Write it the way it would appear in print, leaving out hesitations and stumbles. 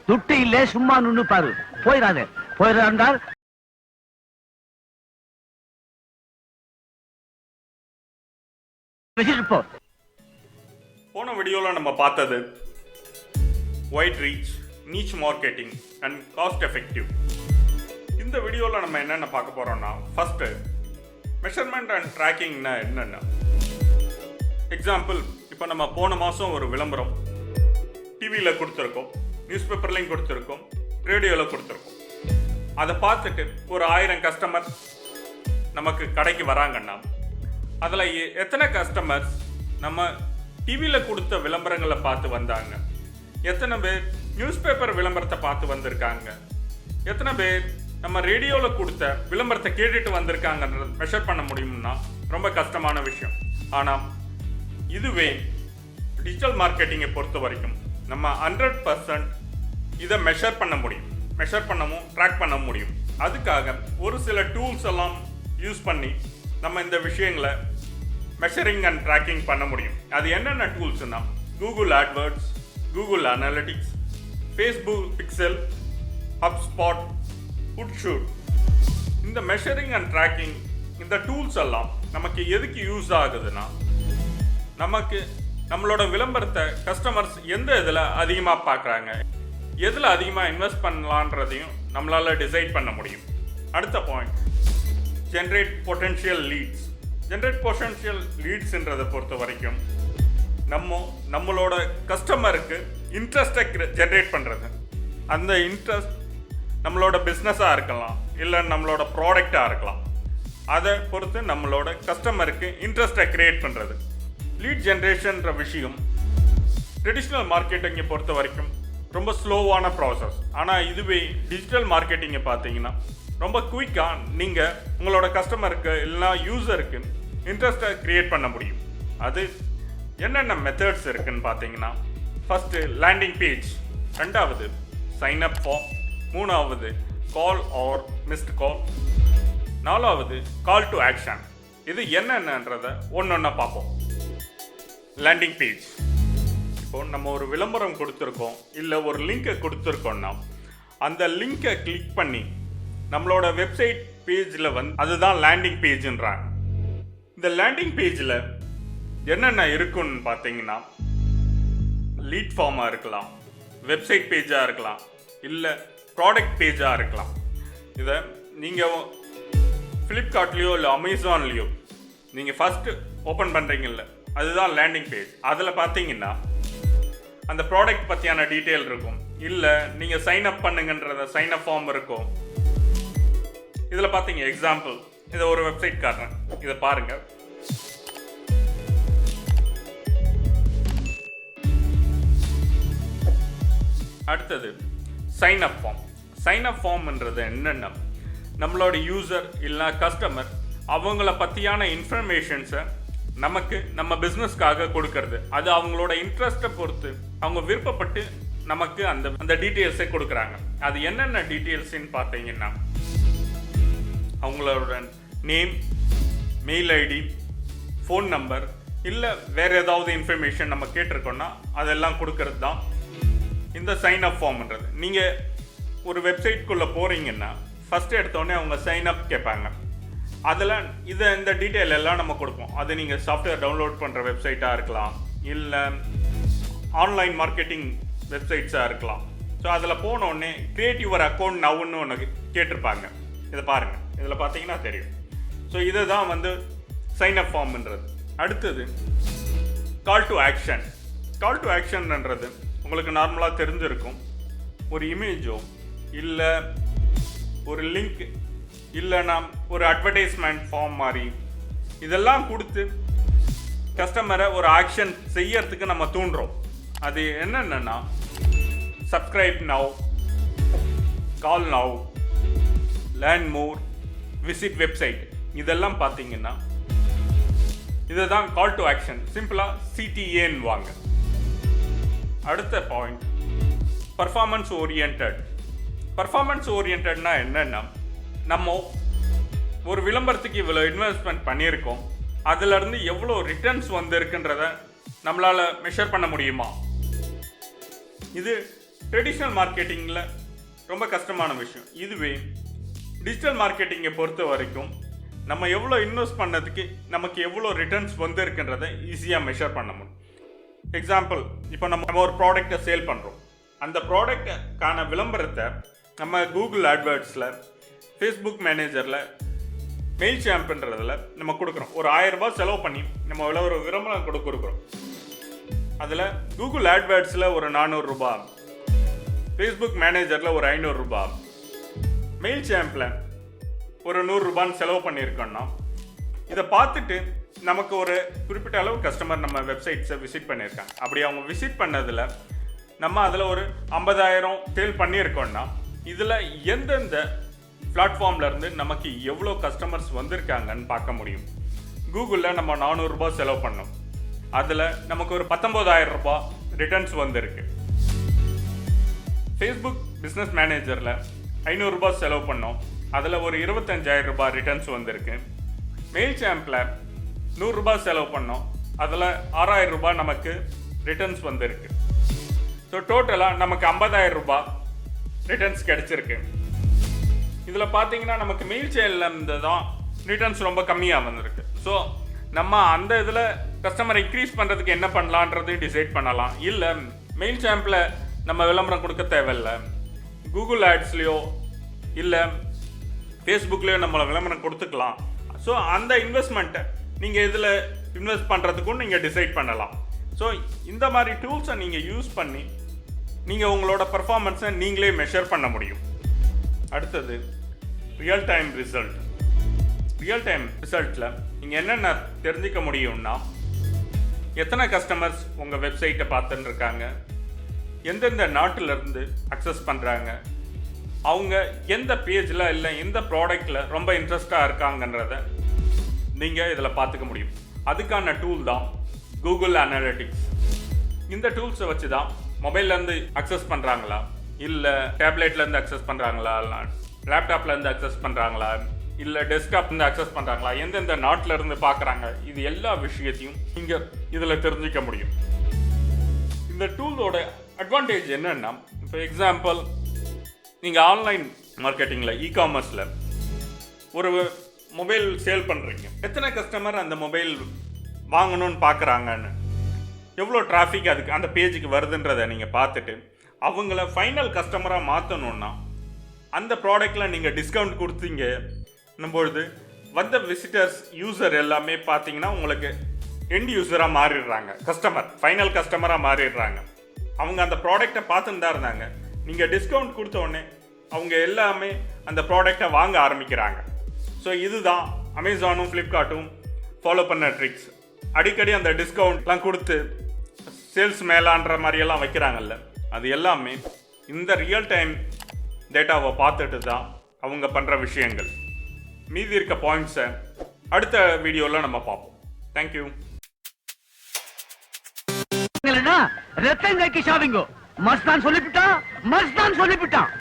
துட்டு இல்ல, சும்மா நின்னு பாரு. போயிடாத. போயிடாண்டால் போ. போன வீடியோவில் நம்ம பார்த்தது wide reach, niche marketing and cost effective. இந்த வீடியோவில் நம்ம என்னென்ன பார்க்க போகிறோம்னா, ஃபஸ்ட்டு மெஷர்மெண்ட் அண்ட் ட்ராக்கிங்னா என்னென்ன. எக்ஸாம்பிள், இப்போ நம்ம போன மாதம் ஒரு விளம்பரம் டிவியில் கொடுத்துருக்கோம், நியூஸ் பேப்பர்லையும் கொடுத்துருக்கோம், ரேடியோவில் கொடுத்துருக்கோம். அதை பார்த்துட்டு ஒரு 1000 கஸ்டமர் நமக்கு கடைக்கு வராங்கன்னா, அதில் எத்தனை கஸ்டமர்ஸ் நம்ம டிவியில் கொடுத்த விளம்பரங்களை பார்த்து வந்தாங்க, எத்தனை பேர் நியூஸ் பேப்பர் விளம்பரத்தை பார்த்து வந்திருக்காங்க, எத்தனை பேர் நம்ம ரேடியோவில் கொடுத்த விளம்பரத்தை கேட்டுட்டு வந்திருக்காங்கன்றது மெஷர் பண்ண முடியும்னா ரொம்ப கஷ்டமான விஷயம். ஆனால் இதுவே டிஜிட்டல் மார்க்கெட்டிங்கை பொறுத்த வரைக்கும் நம்ம 100% இதை மெஷர் பண்ண முடியும், மெஷர் பண்ணவும் ட்ராக் பண்ண முடியும். அதுக்காக ஒரு சில டூல்ஸ் எல்லாம் யூஸ் பண்ணி நம்ம இந்த விஷயங்களை மெஷரிங் அண்ட் ட்ராக்கிங் பண்ண முடியும். அது என்னென்ன டூல்ஸ்னா, Google AdWords, Google Analytics, Facebook pixel, HubSpot, புட்ஷூட். இந்த மெஷரிங் அண்ட் ட்ராக்கிங் இந்த டூல்ஸ் எல்லாம் நமக்கு எதுக்கு யூஸ் ஆகுதுன்னா, நமக்கு நம்மளோட விளம்பரத்தை கஸ்டமர்ஸ் எந்த இதில் அதிகமாக பார்க்குறாங்க, எதில் அதிகமாக இன்வெஸ்ட் பண்ணலான்றதையும் நம்மளால் டிசைட் பண்ண முடியும். அடுத்த point, generate potential leads. Generate potential லீட்ஸ்ன்றதை பொறுத்த வரைக்கும் நம்மளோட கஸ்டமருக்கு இன்ட்ரெஸ்ட்டை ஜென்ரேட் பண்ணுறது. அந்த இன்ட்ரெஸ்ட் நம்மளோட பிஸ்னஸாக இருக்கலாம், இல்லை நம்மளோட ப்ராடக்டாக இருக்கலாம். அதை பொறுத்து நம்மளோட கஸ்டமருக்கு இன்ட்ரெஸ்ட்டை க்ரியேட் பண்ணுறது. லீட் ஜென்ரேஷன்ற விஷயம் ட்ரெடிஷ்னல் மார்க்கெட்டிங்கை பொறுத்த வரைக்கும் ரொம்ப ஸ்லோவான ப்ராசஸ். ஆனால் இதுவே டிஜிட்டல் மார்க்கெட்டிங்கை பார்த்தீங்கன்னா ரொம்ப குயிக்காக நீங்கள் உங்களோட கஸ்டமருக்கு இல்லைனா யூசருக்கு இன்ட்ரெஸ்ட்டை க்ரியேட் பண்ண முடியும். அது என்னென்ன மெத்தட்ஸ் இருக்குதுன்னு பார்த்தீங்கன்னா, ஃபஸ்ட்டு லேண்டிங் பேஜ், ரெண்டாவது சைன்அப் ஃபார்ம், மூணாவது கால் ஆர் மிஸ்ட் கால், நாலாவது கால் டு ஆக்ஷன். இது என்னென்னன்றதை ஒன்றொன்னா பார்ப்போம். லேண்டிங் பேஜ், இப்போது நம்ம ஒரு விளம்பரம் கொடுத்துருக்கோம், இல்லை ஒரு லிங்கை கொடுத்துருக்கோன்னா அந்த லிங்கை கிளிக் பண்ணி நம்மளோட வெப்சைட் பேஜில் அதுதான் லேண்டிங் பேஜுன்றாங்க. இந்த லேண்டிங் பேஜில் என்னென்ன இருக்குன்னு பார்த்தீங்கன்னா, லீட் ஃபார்மாக இருக்கலாம், வெப்சைட் பேஜாக இருக்கலாம், இல்லை ப்ராடக்ட் பேஜாக இருக்கலாம். இதை நீங்கள் ஃப்ளிப்கார்ட்லேயோ இல்லை அமேசான்லேயோ நீங்கள் ஃபஸ்ட்டு ஓப்பன் பண்ணுறீங்கல்ல, அதுதான் லேண்டிங் பேஜ். அதில் பார்த்தீங்கன்னா அந்த ப்ராடக்ட் பற்றியான டீட்டெயில் இருக்கும், இல்லை நீங்கள் சைன் அப் பண்ணுங்கன்றத சைன் அப் ஃபார்ம் இருக்கும். இதில் பார்த்தீங்க, எக்ஸாம்பிள் இதை ஒரு வெப்சைட் காட்டுறேன், இதை பாருங்கள். அடுத்தது sign up form. Sign up ஃபார்ம்ன்றது என்னென்னா, நம்மளோட யூசர் இல்லை கஸ்டமர் அவங்கள பற்றியான இன்ஃபர்மேஷன்ஸை நமக்கு நம்ம பிஸ்னஸ்க்காக கொடுக்கறது. அது அவங்களோட இன்ட்ரெஸ்ட்டை பொறுத்து அவங்க விருப்பப்பட்டு நமக்கு அந்த டீட்டெயில்ஸை கொடுக்குறாங்க. அது என்னென்ன டீட்டெயில்ஸ்ன்னு பார்த்தீங்கன்னா, அவங்களோட name, mail ID, phone number, இல்லை வேறு ஏதாவது இன்ஃபர்மேஷன் நம்ம கேட்டிருக்கோன்னா அதெல்லாம் கொடுக்கறது தான் இந்த சைன் அப் ஃபார்ம்ன்றது. நீங்கள் ஒரு வெப்சைட்குள்ளே போகிறீங்கன்னா ஃபஸ்ட்டு எடுத்தோடனே அவங்க சைன் அப் கேட்பாங்க. அதில் இந்த டீட்டெயில் எல்லாம் நம்ம கொடுப்போம். அது நீங்கள் சாஃப்ட்வேர் டவுன்லோட் பண்ணுற வெப்சைட்டாக இருக்கலாம், இல்லை ஆன்லைன் மார்க்கெட்டிங் வெப்சைட்ஸாக இருக்கலாம். ஸோ அதில் போனோடனே கிரியேட் யுவர் அக்கௌண்ட் நவுன்னு ஒன்று கேட்டிருப்பாங்க. இதை பாருங்கள், இதில் பார்த்தீங்கன்னா தெரியும். ஸோ இதை தான் சைன் அப் ஃபார்ம்ன்றது. அடுத்தது call to action. Call to ஆக்ஷன்ன்றது உங்களுக்கு நார்மலாக தெரிஞ்சிருக்கும். ஒரு இமேஜோ இல்லை ஒரு லிங்க் இல்லைனா ஒரு அட்வர்டைஸ்மெண்ட் ஃபார்ம் மாதிரி இதெல்லாம் கொடுத்து கஸ்டமரை ஒரு ஆக்ஷன் செய்யறதுக்கு நம்ம தூண்டுறோம். அது என்னென்னா, subscribe now, call now, learn more, visit website. இதெல்லாம் பார்த்தீங்கன்னா இதுதான் கால் டு ஆக்ஷன். சிம்பிளாக சிடிஏன்னு வாங்க. அடுத்த பாயிண்ட், பர்ஃபார்மன்ஸ் ஓரியன்டட். பர்ஃபார்மன்ஸ் ஓரியன்டட்னா என்னென்னா, நம்ம ஒரு விளம்பரத்துக்கு இவ்வளோ இன்வெஸ்ட்மெண்ட் பண்ணியிருக்கோம், அதிலிருந்து எவ்வளோ ரிட்டர்ன்ஸ் வந்திருக்குன்றத நம்மளால் மெஷர் பண்ண முடியுமா? இது ட்ரெடிஷ்னல் மார்க்கெட்டிங்கில் ரொம்ப கஷ்டமான விஷயம். இதுவே டிஜிட்டல் மார்க்கெட்டிங்கை பொறுத்த வரைக்கும் நம்ம எவ்வளோ இன்வெஸ்ட் பண்ணதுக்கு நமக்கு எவ்வளோ ரிட்டர்ன்ஸ் வந்துருக்குன்றதை ஈஸியாக மெஷர் பண்ண முடியும். எக்ஸாம்பிள், இப்போ நம்ம ஒரு ப்ராடக்டை சேல் பண்ணுறோம். அந்த ப்ராடக்டுக்கான விளம்பரத்தை நம்ம கூகுள் ஆட்வேர்ட்ஸில், ஃபேஸ்புக் மேனேஜரில், மெயில் சாம்ப்ன்றதில் நம்ம கொடுக்குறோம். ஒரு 1000 ரூபாய் செலவு பண்ணி நம்ம ஒரு விளம்பரம் கொடுக்குறோம். அதில் கூகுள் ஆட்வேர்ட்ஸில் ஒரு 400 ரூபாய், ஃபேஸ்புக் மேனேஜரில் ஒரு 500 ரூபாய், மெயில் சாம்பில் ஒரு 100 ரூபான்னு செலவு பண்ணியிருக்கோன்னா, இதை பார்த்துட்டு நமக்கு ஒரு குறிப்பிட்ட அளவு கஸ்டமர் நம்ம வெப்சைட்ஸை விசிட் பண்ணியிருக்காங்க. அப்படி அவங்க விசிட் பண்ணதில் நம்ம அதில் ஒரு 50,000 சேல் பண்ணியிருக்கோன்னா, இதில் எந்தெந்த பிளாட்ஃபார்ம்லேருந்து நமக்கு எவ்வளோ கஸ்டமர்ஸ் வந்திருக்காங்கன்னு பார்க்க முடியும். கூகுளில் நம்ம 400 ரூபாய் செலவு பண்ணோம். அதில் நமக்கு ஒரு 19,000 ரூபாய் ரிட்டர்ன்ஸ் வந்திருக்கு. ஃபேஸ்புக் பிஸ்னஸ் மேனேஜரில் 500 ரூபாய் செலவு பண்ணோம். அதில் ஒரு 25,000 ரூபாய் ரிட்டர்ன்ஸ் வந்திருக்கு. மெயில் சாம்பில் 100 ரூபாய் செலவு பண்ணோம். அதில் 6,000 ரூபாய் நமக்கு ரிட்டர்ன்ஸ் வந்திருக்கு. ஸோ டோட்டலாக நமக்கு 50,000 ரூபாய் ரிட்டர்ன்ஸ் கிடச்சிருக்கு. இதில் பார்த்தீங்கன்னா நமக்கு மெயில் சேனலில் இருந்து தான் ரிட்டர்ன்ஸ் ரொம்ப கம்மியாக வந்திருக்கு. ஸோ நம்ம அந்த இதில் கஸ்டமரை இன்க்ரீஸ் பண்ணுறதுக்கு என்ன பண்ணலான்றதையும் டிசைட் பண்ணலாம். இல்லை மெயில் சாம்பில் நம்ம விளம்பரம் கொடுக்க தேவையில்லை, கூகுள் ஆட்ஸ்லேயோ இல்லை ஃபேஸ்புக்லேயோ நம்மளை விளம்பரம் கொடுத்துக்கலாம். ஸோ அந்த இன்வெஸ்ட்மெண்ட்டை நீங்கள் இதில் இன்வெஸ்ட் பண்ணுறதுக்கும் நீங்கள் டிசைட் பண்ணலாம். ஸோ இந்த மாதிரி டூல்ஸை நீங்கள் யூஸ் பண்ணி நீங்கள் உங்களோட பர்ஃபார்மன்ஸை நீங்களே மெஷர் பண்ண முடியும். அடுத்தது real time result. Real time ரிசல்ட்டில் நீங்கள் என்னென்ன தெரிஞ்சிக்க முடியும்னா, எத்தனை கஸ்டமர்ஸ் உங்கள் வெப்சைட்டை பார்த்துன்னு இருக்காங்க, எந்தெந்த நாட்டிலேருந்து அக்சஸ் பண்ணுறாங்க, அவங்க எந்த பேஜில் இல்லை எந்த ப்ராடக்டில் ரொம்ப இன்ட்ரெஸ்டாக இருக்காங்கன்றத நீங்கள் இதில் பார்த்துக்க முடியும். அதுக்கான டூல் தான் கூகுள் அனலிட்டிக்ஸ். இந்த டூல்ஸை வச்சு தான் மொபைல்லேருந்து அக்சஸ் பண்ணுறாங்களா, இல்லை டேப்லெட்லேருந்து அக்சஸ் பண்ணுறாங்களா, லேப்டாப்லேருந்து அக்சஸ் பண்ணுறாங்களா, இல்லை டெஸ்க்டாப்லேருந்து அக்சஸ் பண்ணுறாங்களா, எந்தெந்த நாட்டில் இருந்து பார்க்குறாங்க, இது எல்லா விஷயத்தையும் நீங்கள் இதில் தெரிஞ்சிக்க முடியும். இந்த டூலோட அட்வான்டேஜ் என்னென்னா, இப்போ எக்ஸாம்பிள், நீங்கள் ஆன்லைன் மார்க்கெட்டிங்கில் இ-காமர்ஸில் ஒரு மொபைல் சேல் பண்ணுறீங்க. எத்தனை கஸ்டமர் அந்த மொபைல் வாங்கணும்னு பார்க்குறாங்கன்னு, எவ்வளோ டிராஃபிக் அதுக்கு அந்த பேஜுக்கு வருதுன்றதை நீங்கள் பார்த்துட்டு அவங்கள ஃபைனல் கஸ்டமராக மாற்றணுன்னா அந்த ப்ராடக்டில் நீங்கள் டிஸ்கவுண்ட் கொடுத்தீங்கன்னும்பொழுது வந்த விசிட்டர்ஸ் யூசர் எல்லாமே பார்த்தீங்கன்னா உங்களுக்கு எண்ட் யூஸராக மாறிடுறாங்க. கஸ்டமர் ஃபைனல் கஸ்டமராக மாறிடுறாங்க. அவங்க அந்த ப்ராடக்டை பார்த்துன்னு தான் இருந்தாங்க. நீங்கள் டிஸ்கவுண்ட் கொடுத்த உடனே அவங்க எல்லாமே அந்த ப்ராடக்டை வாங்க ஆரம்பிக்கிறாங்க. ஸோ இதுதான் அமேசானும் ஃப்ளிப்கார்ட்டும் ஃபாலோ பண்ண ட்ரிக்ஸ். அடிக்கடி அந்த டிஸ்கவுண்ட்லாம் கொடுத்து சேல்ஸ் மேலான்ற மாதிரியெல்லாம் வைக்கிறாங்கல்ல, அது எல்லாமே இந்த ரியல் டைம் டேட்டாவை பார்த்துட்டு தான் அவங்க பண்ணுற விஷயங்கள். மீதி இருக்க பாயிண்ட்ஸை அடுத்த வீடியோவில் நம்ம பார்ப்போம். தேங்க்யூ. ரத்தம் கைக்கு ஷாவிங்கோ மஸ்தான் சொல்லிவிட்டான்.